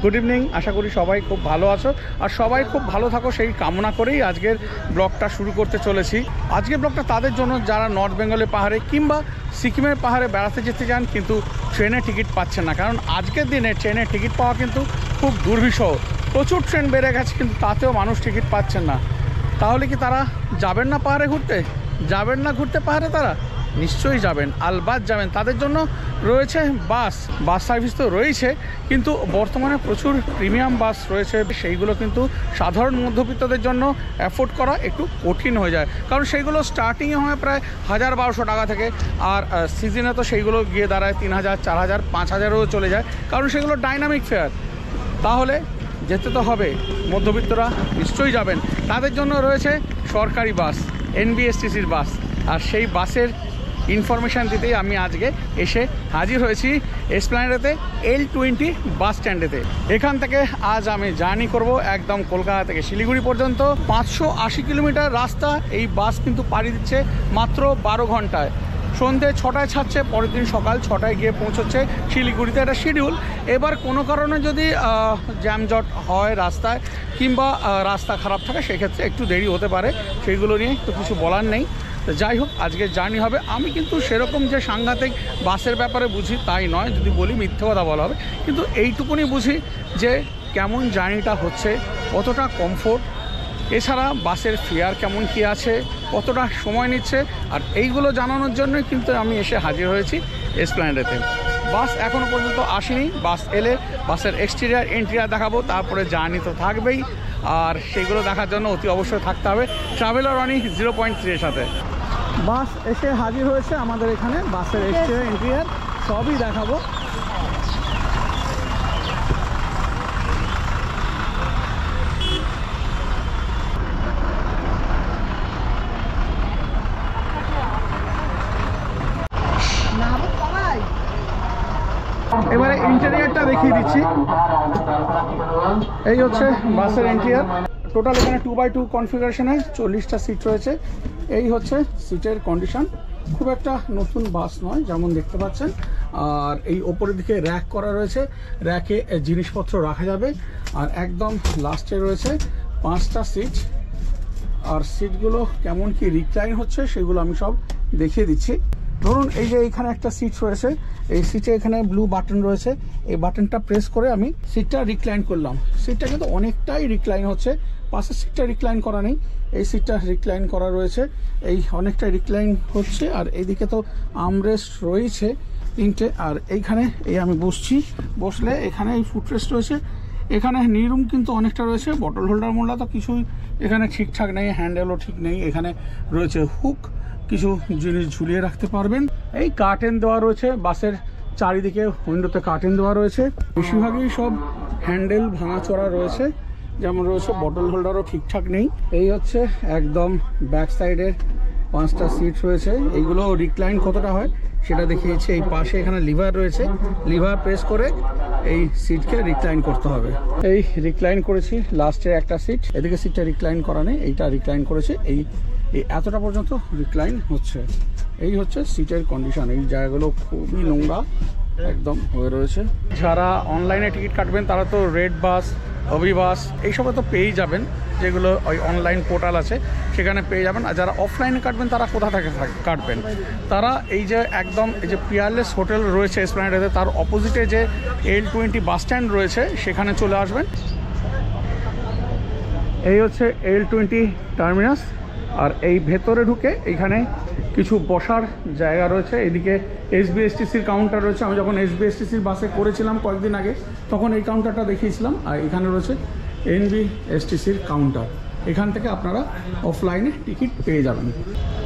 Good evening. আশা করি সবাই খুব ভালো আছো আর সবাই খুব ভালো থাকো সেই কামনা করেই আজকের ব্লগটা শুরু করতে চলেছি। আজকের ব্লগটা তাদের জন্য যারা নর্থ বেঙ্গলের পাহাড়ে কিংবা সিকিমের পাহাড়ে বেড়াতে যেতে চান কিন্তু ট্রেনে টিকিট পাচ্ছেন না, কারণ আজকের দিনে ট্রেনের টিকিট পাওয়া কিন্তু খুব দুর্বিষহ। প্রচুর ট্রেন বেড়ে গেছে কিন্তু তাতেও মানুষ টিকিট পাচ্ছেন না। তাহলে কি তারা যাবেন না পাহাড়ে ঘুরতে? যাবেন না ঘুরতে পাহাড়ে? তারা নিশ্চয়ই যাবেন, আলবাত যাবেন। তাদের জন্য রয়েছে বাস সার্ভিস তো রয়েছে, কিন্তু বর্তমানে প্রচুর প্রিমিয়াম বাস রয়েছে, সেইগুলো কিন্তু সাধারণ মধ্যবিত্তদের জন্য অ্যাফোর্ড করা একটু কঠিন হয়ে যায়, কারণ সেইগুলো স্টার্টিংয়ে হয় প্রায় 1000-1200 টাকা থেকে, আর সিজনে তো সেইগুলো গিয়ে দাঁড়ায় 3000, 4000, 5000ও চলে যায়, কারণ সেগুলো ডাইনামিক ফেয়ার। তাহলে যেতে তো হবে, মধ্যবিত্তরা নিশ্চয়ই যাবেন। তাদের জন্য রয়েছে সরকারি বাস, NBSTCর বাস, আর সেই বাসের ইনফরমেশান দিতেই আমি আজকে এসে হাজির হয়েছি এসপ্ল্যানেডেতে L20 বাস স্ট্যান্ডেতে। এখান থেকে আজ আমি জার্নি করব একদম কলকাতা থেকে শিলিগুড়ি পর্যন্ত। 580 কিলোমিটার রাস্তা এই বাস কিন্তু পাড়ি দিচ্ছে মাত্র 12 ঘন্টায়। সন্ধ্যে 6টায় ছাড়ছে, পরের দিন সকাল 6টায় গিয়ে পৌঁছচ্ছে শিলিগুড়িতে। একটা শিডিউল। এবার কোনো কারণে যদি জ্যামজট হয় রাস্তায় কিংবা রাস্তা খারাপ থাকে সেক্ষেত্রে একটু দেরি হতে পারে, সেইগুলো নিয়ে তো কিছু বলার নেই। তো যাই হোক, আজকে জার্নি হবে। আমি কিন্তু সেরকম যে সাংঘাতিক বাসের ব্যাপারে বুঝি তাই নয়, যদি বলি মিথ্যে কথা বলা হবে, কিন্তু এইটুকুনি বুঝি যে কেমন জার্নিটা হচ্ছে, কতটা কমফোর্ট, এছাড়া বাসের ফেয়ার কেমন কী আছে, কতটা সময় নিচ্ছে, আর এইগুলো জানানোর জন্যই কিন্তু আমি এসে হাজির হয়েছি এসপ্ল্যানেডেতে। বাস এখনও পর্যন্ত আসেনি, বাস এলে বাসের এক্সটেরিয়ার ইন্টেরিয়ার দেখাবো, তারপরে জার্নি তো থাকবেই, আর সেইগুলো দেখার জন্য অতি অবশ্যই থাকতে হবে ট্রাভেলার রানি 0.3 এর সাথে। বাস এসে হাজির হয়েছে আমাদের এখানে, বাসের এক্সটেরিয়ার ইন্টেরিয়ার সবই দেখাবো। এবারে ইন্টেরিয়ারটা দেখিয়ে দিচ্ছি। এই হচ্ছে বাসের ইন্টেরিয়ার। টোটাল এখানে 2x2 কনফিগারেশনে 40টা সিট রয়েছে। এই হচ্ছে সিটের কন্ডিশন। খুব একটা নতুন বাস নয় যেমন দেখতে পাচ্ছেন। আর এই ওপরের দিকে র্যাক করা রয়েছে, র্যাকে জিনিসপত্র রাখা যাবে। আর একদম লাস্টে রয়েছে 5টা সিট। আর সিটগুলো কেমন কি রিক্লাইন হচ্ছে সেগুলো আমি সব দেখিয়ে দিচ্ছি। ধরুন এই যে এইখানে একটা সিট রয়েছে, এই সিটে এখানে ব্লু বাটন রয়েছে, এই বাটনটা প্রেস করে আমি সিটটা রিক্লাইন করলাম। সিটটা কিন্তু অনেকটাই রিক্লাইন হচ্ছে, পাশের সিটটা রিক্লাইন করা নেই, এই সিটটা রিক্লাইন করা রয়েছে, এই অনেকটাই রিক্লাইন হচ্ছে। আর এইদিকে তো আর্মরেস্ট রয়েছে 3টে। আর এইখানে এই আমি বসলে এখানে এই ফুটরেস্ট রয়েছে, এখানে নিরুম কিন্তু অনেকটা রয়েছে। বটল হোল্ডার মোল্ডার তো কিছুই এখানে ঠিকঠাক নেই, হ্যান্ডেলও ঠিক নেই। এখানে রয়েছে হুক, কিছু জিনিস ঝুলিয়ে রাখতে পারবেন। এই কার্টেন দেওয়া রয়েছে বাসের চারিদিকে, উইন্ডোতে কার্টেন দেওয়া রয়েছে। বেশিরভাগই সব হ্যান্ডেল ভাঙাচোরা রয়েছে, যেমন রয়েছে বটল হোল্ডারও ঠিকঠাক নেই। এই হচ্ছে একদম ব্যাক সাইডের 5টা সিট রয়েছে। এইগুলো রিক্লাইন কতটা হয় সেটা দেখিয়েছি। এই পাশে এখানে লিভার রয়েছে, লিভার প্রেস করে এই সিটকে রিক্লাইন করতে হবে। এই রিক্লাইন করেছি লাস্টের একটা সিট, এদিকে সিটটা রিক্লাইন করা নেই, এইটা রিক্লাইন করেছে। এই এতটা পর্যন্ত রিক্লাইন হচ্ছে। এই হচ্ছে সিটের কন্ডিশন। এই জায়গাগুলো খুবই নোংরা একদম হয়ে রয়েছে। যারা অনলাইনে টিকিট কাটবেন তারা তো রেড বাস, অভিবাস এইসবে তো পেয়েই যাবেন, যেগুলো ওই অনলাইন পোর্টাল আছে সেখানে পেয়ে যাবেন। আর যারা অফলাইনে কাটবেন তারা কোথা থেকে কাটবেন? তারা এই যে একদম এই যে পিয়ারলেস হোটেল রয়েছে এসপ্ল্যানেডে, তার অপোজিটে যে L20 বাস স্ট্যান্ড রয়েছে সেখানে চলে আসবেন। এই হচ্ছে L20 টার্মিনাস। আর এই ভেতরে ঢুকে এইখানে কিছু বসার জায়গা রয়েছে। এদিকে SBSTCর কাউন্টার রয়েছে। আমি যখন SBSTCর বাসে করেছিলাম কয়েকদিন আগে তখন এই কাউন্টারটা দেখিয়েছিলাম। আর এখানে রয়েছে NBSTCর কাউন্টার, এখান থেকে আপনারা অফলাইনে টিকিট পেয়ে যাবেন।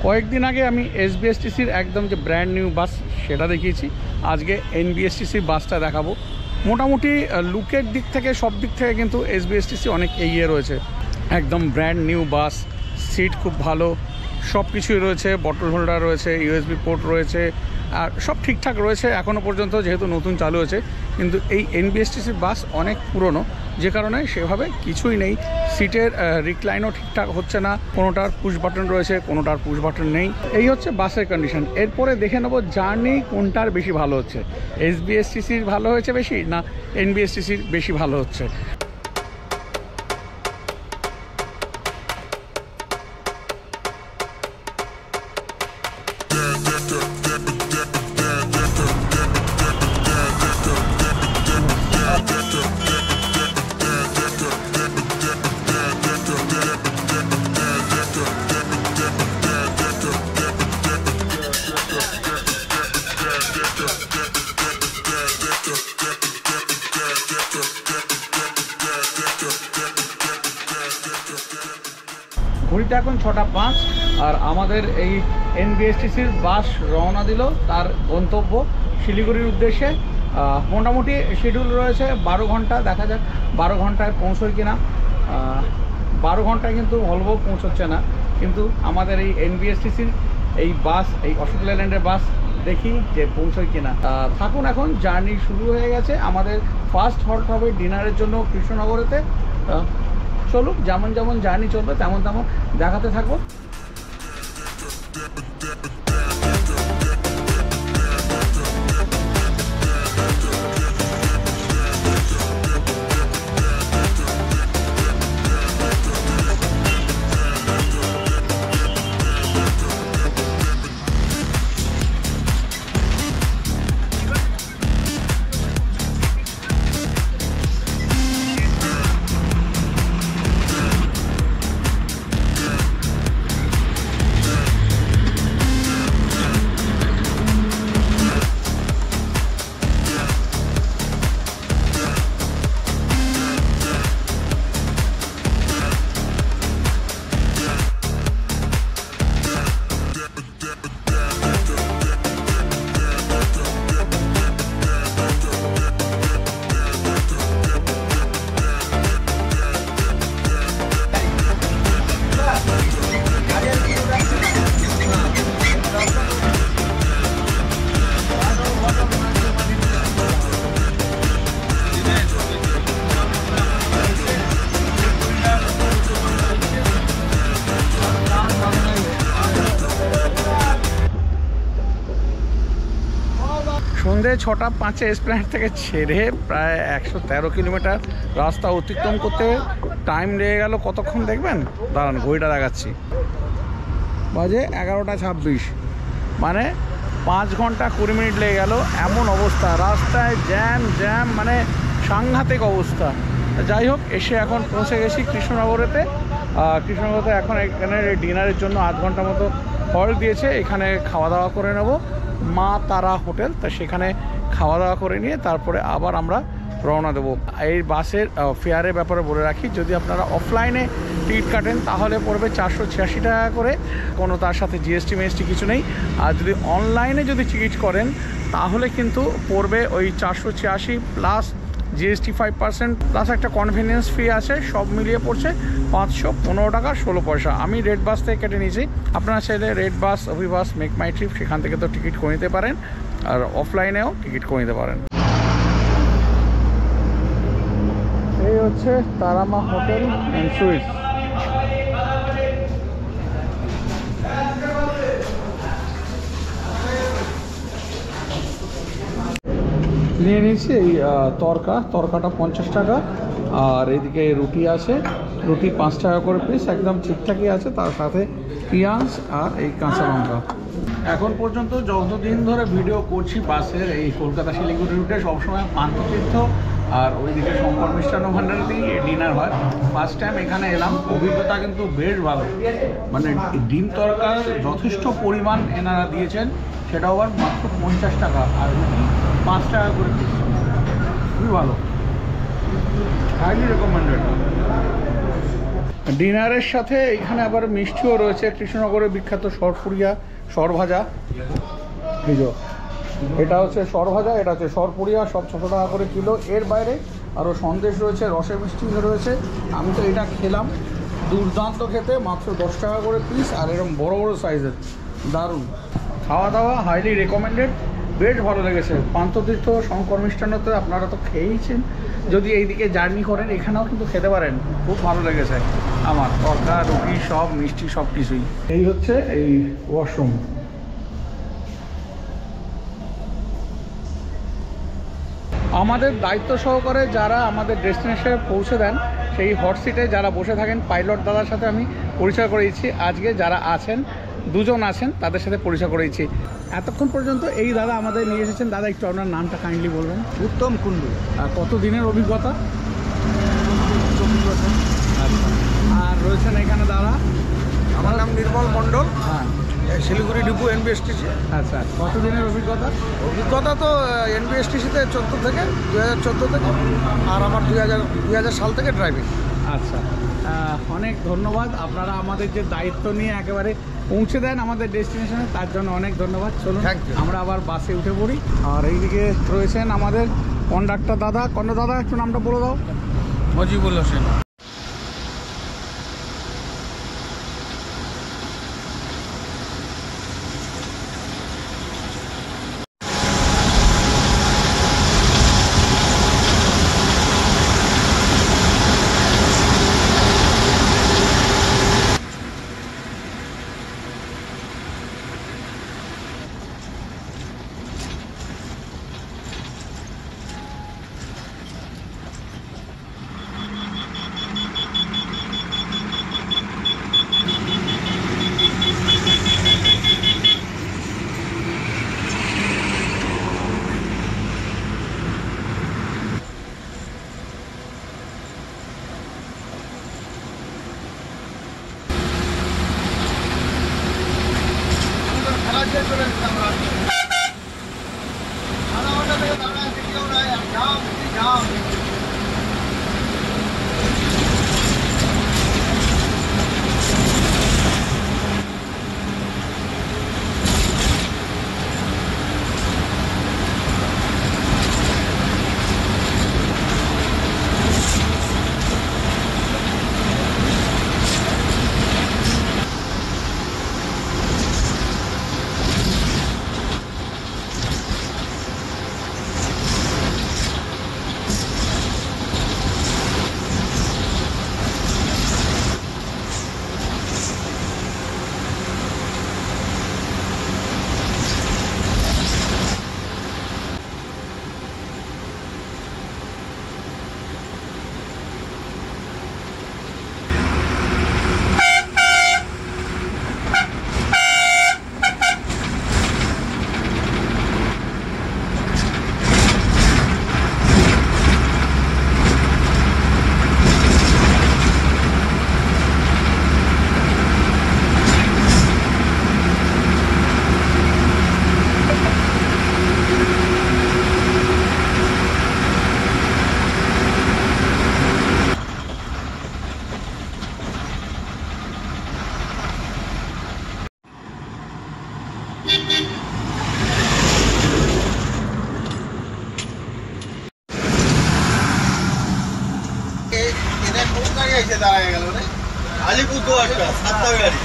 কয়েকদিন আগে আমি SBSTCর একদম যে ব্র্যান্ড নিউ বাস সেটা দেখিয়েছি, আজকে NBSTCর বাসটা দেখাবো। মোটামুটি লুকের দিক থেকে সব দিক থেকে কিন্তু SBSTC অনেক এগিয়ে রয়েছে। একদম ব্র্যান্ড নিউ বাস, সিট খুব ভালো, সব কিছুই রয়েছে, বটল হোল্ডার রয়েছে, USB পোর্ট রয়েছে, আর সব ঠিকঠাক রয়েছে এখনও পর্যন্ত, যেহেতু নতুন চালু হয়েছে। কিন্তু এই NBSTCর বাস অনেক পুরনো, যে কারণে সেভাবে কিছুই নেই। সিটের রিক্লাইনও ঠিকঠাক হচ্ছে না, কোনোটার পুশ বাটন রয়েছে, কোনোটার পুশ বাটন নেই। এই হচ্ছে বাসের কন্ডিশন। এরপরে দেখে নেবো জার্নি কোনটার বেশি ভালো হচ্ছে, এসবিএসটিসির ভালো হয়েছে বেশি না এনবিএসটিসির বেশি ভালো হচ্ছে। ঘড়িতে এখন 6:05 আর আমাদের এই এনবিএসটিসির বাস রওনা দিল তার গন্তব্য শিলিগুড়ির উদ্দেশ্যে। মোটামুটি শিডিউল রয়েছে 12 ঘন্টা, দেখা যাক 12 ঘন্টায় পৌঁছয় কিনা। 12 ঘন্টায় কিন্তু ভলভো পৌঁছচ্ছে না, কিন্তু আমাদের এই এনবিএসটিসির এই বাস, এই অশোক লেল্যান্ডের বাস দেখি যে পৌঁছয় কিনা। থাকুন, এখন জার্নি শুরু হয়ে গেছে। আমাদের ফার্স্ট হল্ট হবে ডিনারের জন্য কৃষ্ণনগরেতে। চলুক, যেমন যেমন জার্নি চলবে তেমন তেমন দেখাতে থাকবো। সন্ধে 6:05 এসপ্ল্যানেড থেকে ছেড়ে প্রায় 113 কিলোমিটার রাস্তা অতিক্রম করতে টাইম লেগে গেল কতক্ষণ দেখবেন, দাঁড়ান ঘড়িটা দেখাচ্ছি, বাজে 11:26, মানে 5 ঘন্টা 20 মিনিট লেগে গেল। এমন অবস্থা, রাস্তায় জ্যাম মানে সাংঘাতিক অবস্থা। যাই হোক, এসে এখন পৌঁছে গেছি কৃষ্ণনগরেতে। কৃষ্ণনগরতে এখন এখানে ডিনারের জন্য 8 ঘন্টা মতো হল্ট দিয়েছে। এখানে খাওয়া দাওয়া করে নেব, মা তারা হোটেল, তা সেখানে খাওয়া দাওয়া করে নিয়ে তারপরে আবার আমরা রওনা দেবো। এই বাসের ফেয়ারের ব্যাপারে বলে রাখি, যদি আপনারা অফলাইনে টিকিট কাটেন তাহলে পড়বে 486 টাকা করে, কোনো তার সাথে জিএসটি মিএসটি কিছু নেই। আর যদি অনলাইনে যদি টিকিট করেন তাহলে কিন্তু পড়বে ওই 486 প্লাস জিএসটি 5% প্লাস একটা কনভেনিয়েন্স ফি আছে, সব মিলিয়ে পড়ছে 515 টাকা 16 পয়সা। আমি রেড বাস থেকে কেটে নিয়েছি, আপনারা চাইলে রেড বাস, অভিবাস, মেক মাই ট্রিপ সেখান থেকে তো টিকিট করে নিতে পারেন, আর অফলাইনেও টিকিট করে নিতে পারেন। এই হচ্ছে তারামা হোটেল অ্যান্ড সুইটস। নিয়ে নিয়েছি এই তরকাটা 50 টাকা, আর এদিকে রুটি আছে, রুটি 5 টাকা করে পিস, একদম ঠিকঠাকই আছে। তার সাথে পেঁয়াজ আর এই কাঁচা লঙ্কা। এখন পর্যন্ত যতদিন ধরে ভিডিও করছি বাসের এই কলকাতা শিলিগুড়ি রুটে সবসময় পান্থতীর্থ আর ওইদিকে শঙ্কর মিষ্টান্ন ভাণ্ডারেতেই ডিনার হয়। ফার্স্ট টাইম এখানে এলাম, অভিজ্ঞতা কিন্তু বেশ ভালো। মানে ডিম তরকার যথেষ্ট পরিমাণ এনারা দিয়েছেন, সেটা আবার মাত্র 50 টাকা, আর রুটি 5 টাকা করে পিস, খুবই ভালো, হাইলি রেকমেন্ডেড। ডিনারের সাথে এখানে আবার মিষ্টিও রয়েছে, কৃষ্ণনগরের বিখ্যাত সরপুরিয়া সরভাজা। এই যে এটা হচ্ছে সরভাজা, এটা হচ্ছে সরপুরিয়া, সব 600 টাকা করে কিলো। এর বাইরে আরও সন্দেশ রয়েছে, রসের মিষ্টি রয়েছে। আমি তো এটা খেলাম, দুর্দান্ত খেতে, মাত্র 10 টাকা করে পিস, আর এরকম বড় বড় সাইজের, দারুণ। খাওয়া দাওয়া হাইলি রেকমেন্ডেড। বেশ ভালো লেগেছে। পান্থতীর্থ শঙ্কর মিষ্টান্নতে আপনারা তো খেয়েইছেন, যদি এইদিকে জার্নি করেন এখানেও কিন্তু খেতে পারেন, খুব ভালো লেগেছে আমার। তরকা রুটি সব মিষ্টি সব কিছুই। এই হচ্ছে এই ওয়াশরুম। আমাদের দায়িত্ব সহকারে যারা আমাদের ডেস্টিনেশনে পৌঁছে দেন, সেই হট সিটে যারা বসে থাকেন পাইলট দাদার সাথে আমি পরিচয় করিয়েছি। আজকে যারা আছেন, দুজন আছেন, তাদের সাথে পরিচয় করিয়েছি। এতক্ষণ পর্যন্ত এই দাদা আমাদের নিয়ে এসেছেন। দাদা একটু আপনার নামটা কাইন্ডলি বলবেন। উত্তম কুণ্ডু। আর কত দিনের অভিজ্ঞতা? 24 বছর। আচ্ছা। আর রয়েছেন এখানে দাদা? আমার নাম নির্মল মণ্ডল, হ্যাঁ। শিলিগুড়ি ডিপু এনবিএসটিসি। আচ্ছা, কত দিনের অভিজ্ঞতা? অভিজ্ঞতা তো এনবিএসটিসিতে 14 থেকে 2014 থেকে, আর আমার 2000 সাল থেকে ড্রাইভিং। আচ্ছা, অনেক ধন্যবাদ। আপনারা আমাদের যে দায়িত্ব নিয়ে একেবারে পৌঁছে দেন আমাদের ডেস্টিনেশনে, তার জন্য অনেক ধন্যবাদ। চলুন Thank you. আমরা আবার বাসে উঠে পড়ি। আর এইদিকে রয়েছেন আমাদের কন্ডাক্টর দাদা। দাদা একটু নামটা বলে দাও। মজিবুল হোসেন। আলিপুরদুয়ার 7টা গাড়ি।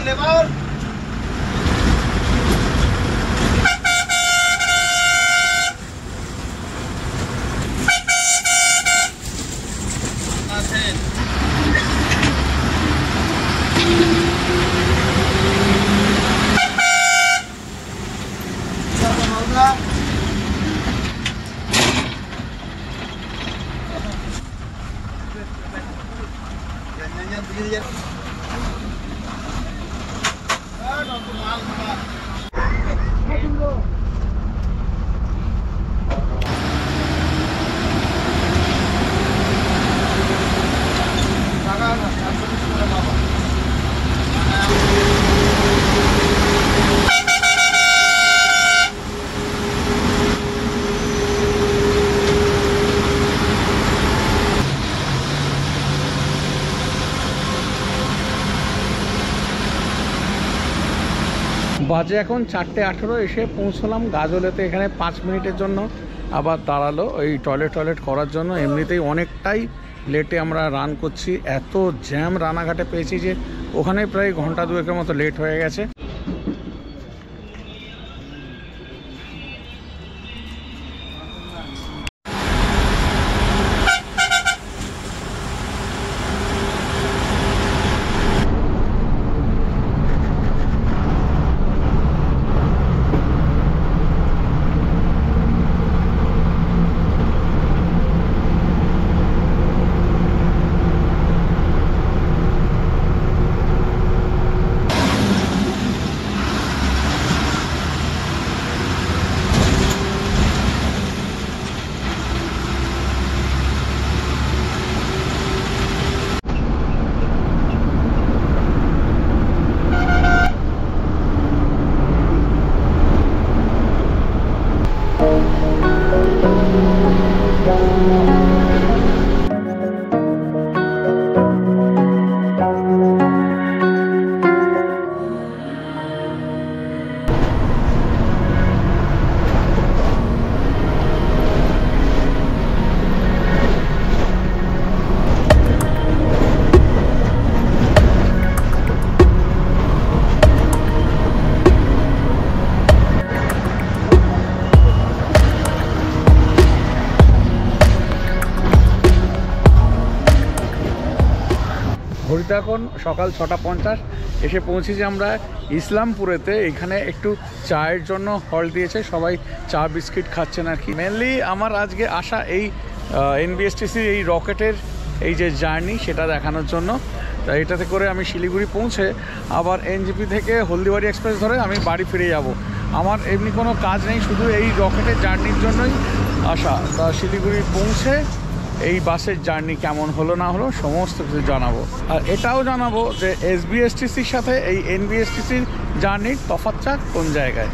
লেবার মাল বাজে এখন 4:18, এসে পৌঁছলাম গাজলেতে। এখানে 5 মিনিটের জন্য আবার দাঁড়ালো ওই টয়লেট করার জন্য। এমনিতেই অনেকটাই লেটে আমরা রান করছি, এত জ্যাম রানাঘাটে পেয়েছি যে ওখানে প্রায় ঘন্টা 2-এর মতো লেট হয়ে গেছে। ঘড়িতে এখন সকাল 6:50, এসে পৌঁছেছি আমরা ইসলামপুরেতে। এখানে একটু চায়ের জন্য হল্ট দিয়েছে, সবাই চা বিস্কিট খাচ্ছেন আর কি। মেনলি আমার আজকে আসা এই এনবিএসটিসি এই রকেটের এই যে জার্নি সেটা দেখানোর জন্য। তাই এটাতে করে আমি শিলিগুড়ি পৌঁছে আবার এনজিপি থেকে হলদিবাড়ি এক্সপ্রেস ধরে আমি বাড়ি ফিরে যাব। আমার এমনি কোনো কাজ নেই, শুধু এই রকেটের জার্নির জন্যই আসা। তা শিলিগুড়ি পৌঁছে এই বাসের জার্নি কেমন হলো না হলো সমস্ত কিছু জানাবো। আর এটাও জানাবো যে এসবিএসটিসির সাথে এই এনবিএসটিসির জার্নির তফাৎটা কোন জায়গায়।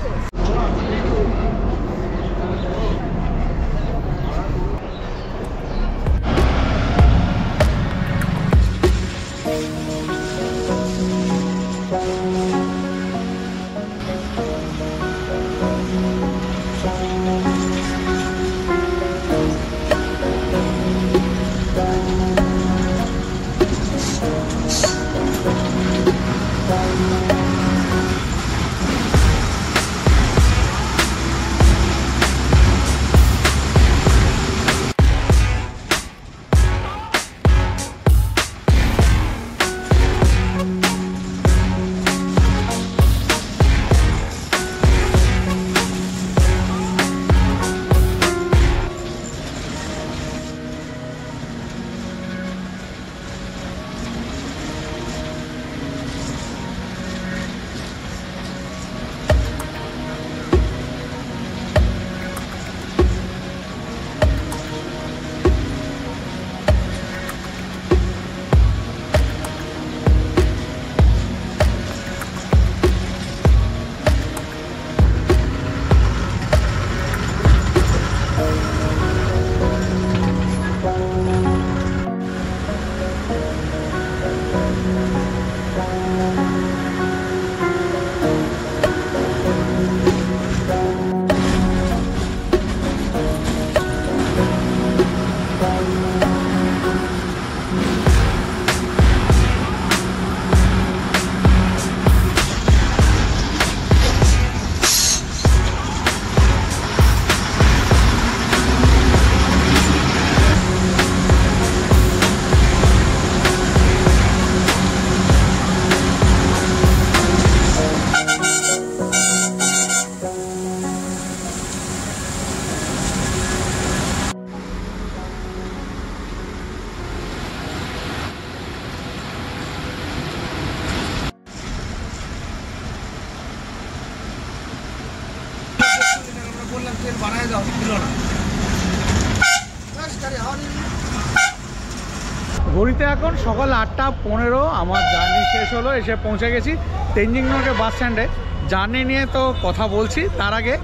ঘড়িতে এখন সকাল 8:15, আমার জার্নি শেষ হলো, এসে পৌঁছে গেছি তেনজিং নর্গে বাস স্ট্যান্ডে। জার্নি নিয়ে তো কথা বলছি, তার আগে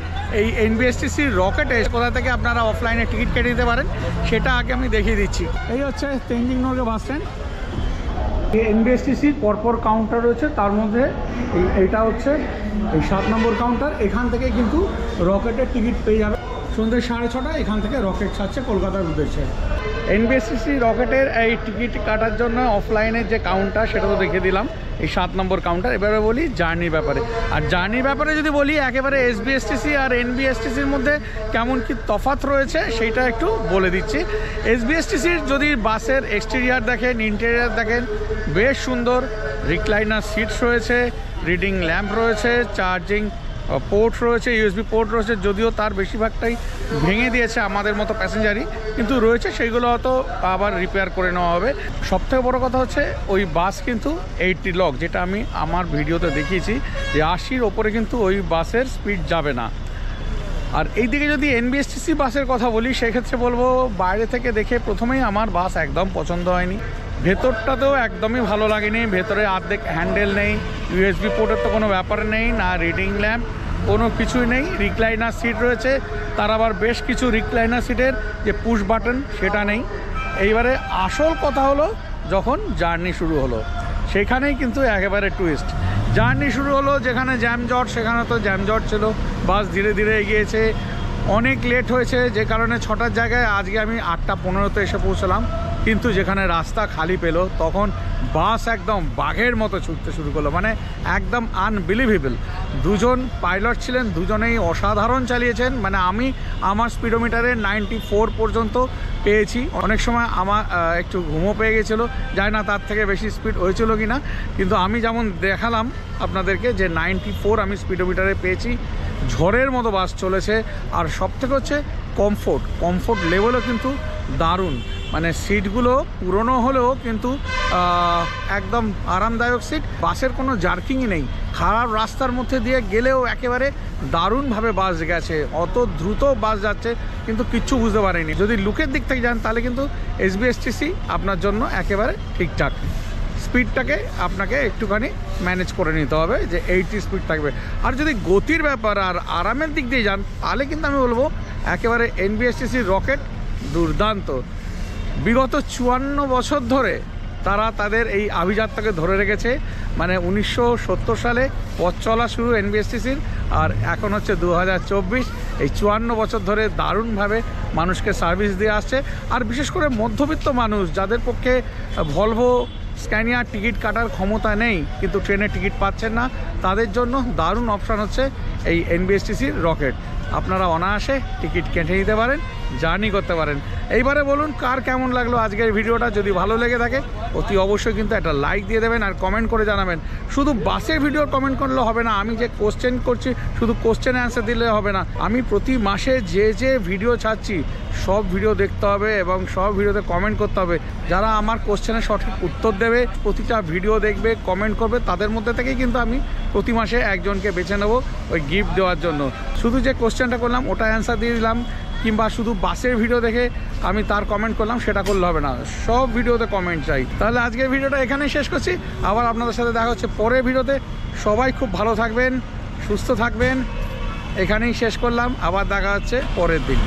এই এনবিএসটিসির রকেটে কোথা থেকে আপনারা অফলাইনে টিকিট কেটে দিতে পারেন সেটা আগে আমি দেখিয়ে দিচ্ছি। এই হচ্ছে তেনজিং নর্গে বাস স্ট্যান্ড। এই এনবিএসটিসির পরপর কাউন্টার রয়েছে, তার মধ্যে এইটা হচ্ছে এই 7 নম্বর কাউন্টার। এখান থেকে কিন্তু রকেটের টিকিট পেয়ে যাবে সন্ধ্যে 6:30 এখান থেকে রকেট ছাড়ছে কলকাতার উদ্দেশ্যে। এনবিএসটিসি রকেটের এই টিকিট কাটার জন্য অফলাইনের যে কাউন্টার সেটা তো দেখে দিলাম, এই 7 নম্বর কাউন্টার। এবারে বলি জার্নির ব্যাপারে। আর জার্নির ব্যাপারে যদি বলি, একেবারে এসবিএসটিসি আর এনবিএসটিসির মধ্যে কেমন কি তফাৎ রয়েছে সেইটা একটু বলে দিচ্ছি। এসবিএসটিসির যদি বাসের এক্সটেরিয়ার দেখেন, ইন্টেরিয়ার দেখেন, বেশ সুন্দর। রিক্লাইনার সিটস রয়েছে, রিডিং ল্যাম্প রয়েছে, চার্জিং পোর্ট রয়েছে, ইউএসবি পোর্ট রয়েছে, যদিও তার বেশিরভাগটাই ভেঙে দিয়েছে আমাদের মতো প্যাসেঞ্জারই, কিন্তু রয়েছে, সেইগুলো হয়তো আবার রিপেয়ার করে নেওয়া হবে। সবথেকে বড় কথা হচ্ছে ওই বাস কিন্তু 80 লক, যেটা আমি আমার ভিডিওতে দেখিয়েছি যে 80-র ওপরে কিন্তু ওই বাসের স্পিড যাবে না। আর এই দিকে যদি এনবিএসটিসি বাসের কথা বলি, সেক্ষেত্রে বলবো বাইরে থেকে দেখে প্রথমেই আমার বাস একদম পছন্দ হয়নি। ভেতরটাতেও একদমই ভালো লাগেনি। ভেতরে অর্ধেক হ্যান্ডেল নেই, ইউএসবি পোর্টের তো কোনো ব্যাপার নেই, না রিডিং ল্যাম্প, কোনো কিছুই নেই। রিক্লাইনার সিট রয়েছে, তার আবার বেশ কিছু রিক্লাইনার সিটের যে পুশ বাটন সেটা নেই। এইবারে আসল কথা হলো যখন জার্নি শুরু হলো, সেখানেই কিন্তু একেবারে টুইস্ট। জার্নি শুরু হলো যেখানে জ্যামজট, সেখানে তো জ্যামজট ছিল, বাস ধীরে ধীরে এগিয়েছে, অনেক লেট হয়েছে, যে কারণে 6টার জায়গায় আজকে আমি 8:15-তে এসে পৌঁছলাম। কিন্তু যেখানে রাস্তা খালি পেলো তখন বাস একদম বাঘের মতো ছুটতে শুরু করলো, মানে একদম আনবিলিভেবল। দুজন পাইলট ছিলেন, দুজনেই অসাধারণ চালিয়েছেন। মানে আমি আমার স্পিডোমিটারে 94 পর্যন্ত পেয়েছি। অনেক সময় আমার একটু ঘুমও পেয়ে গেছিলো, জানি না তার থেকে বেশি স্পিড হয়েছিল কি না, কিন্তু আমি যেমন দেখালাম আপনাদেরকে যে 94 আমি স্পিডোমিটারে পেয়েছি। ঝড়ের মতো বাস চলেছে। আর সবথেকে হচ্ছে কমফোর্ট লেভেলও কিন্তু দারুণ। মানে সিটগুলো পুরনো হলেও কিন্তু একদম আরামদায়ক সিট। বাসের কোনো জার্কিংই নেই, খারাপ রাস্তার মধ্যে দিয়ে গেলেও একেবারে দারুণভাবে বাস গেছে। অত দ্রুত বাস যাচ্ছে কিন্তু কিচ্ছু বুঝতে পারিনি। যদি লুকের দিক থেকে যান তাহলে কিন্তু এসবিএসটিসি আপনার জন্য একেবারে ঠিকঠাক। স্পিডটাকে আপনাকে একটুখানি ম্যানেজ করে নিতে হবে যে 80 স্পিড থাকবে। আর যদি গতির ব্যাপার আর আরামের দিক দিয়ে যান তাহলে কিন্তু আমি বলবো একেবারে এনবিএসটিসি রকেট দুর্দান্ত। বিগত 54 বছর ধরে তারা তাদের এই আভিজাত্যকে ধরে রেখেছে। মানে 1970 সালে পথ চলা শুরু এনবিএসটিসির, আর এখন হচ্ছে 2024। এই 54 বছর ধরে দারুণভাবে মানুষকে সার্ভিস দিয়ে আসছে। আর বিশেষ করে মধ্যবিত্ত মানুষ যাদের পক্ষে ভলভো স্ক্যানিয়ার টিকিট কাটার ক্ষমতা নেই কিন্তু ট্রেনের টিকিট পাচ্ছেন না, তাদের জন্য দারুণ অপশান হচ্ছে এই এনবিএসটিসির রকেট। আপনারা অনায়াসে টিকিট কেটে নিতে পারেন, জার্নি করতে পারেন। এইবারে বলুন কার কেমন লাগলো আজকের ভিডিওটা। যদি ভালো লেগে থাকে অতি অবশ্যই কিন্তু একটা লাইক দিয়ে দেবেন আর কমেন্ট করে জানাবেন। শুধু বাসের ভিডিওর কমেন্ট করলে হবে না, আমি যে কোশ্চেন করছি শুধু কোশ্চেনে অ্যান্সার দিলে হবে না। আমি প্রতি মাসে যে ভিডিও ছাড়ছি সব ভিডিও দেখতে হবে এবং সব ভিডিওতে কমেন্ট করতে হবে। যারা আমার কোশ্চেনের সঠিক উত্তর দেবে, প্রতিটা ভিডিও দেখবে, কমেন্ট করবে, তাদের মধ্যে থেকেই কিন্তু আমি প্রতি মাসে একজনকে বেছে নেব ওই গিফট দেওয়ার জন্য। শুধু যে কোশ্চেনটা করলাম ওটা অ্যান্সার দিয়ে দিলাম, কিংবা শুধু বাসের ভিডিও দেখে আমি তার কমেন্ট করলাম সেটা করলে হবে না, সব ভিডিওতে কমেন্ট চাই। তাহলে আজকের ভিডিওটা এখানেই শেষ করছি, আবার আপনাদের সাথে দেখা হচ্ছে পরের ভিডিওতে। সবাই খুব ভালো থাকবেন, সুস্থ থাকবেন। এখানেই শেষ করলাম, আবার দেখা হচ্ছে পরের দিন।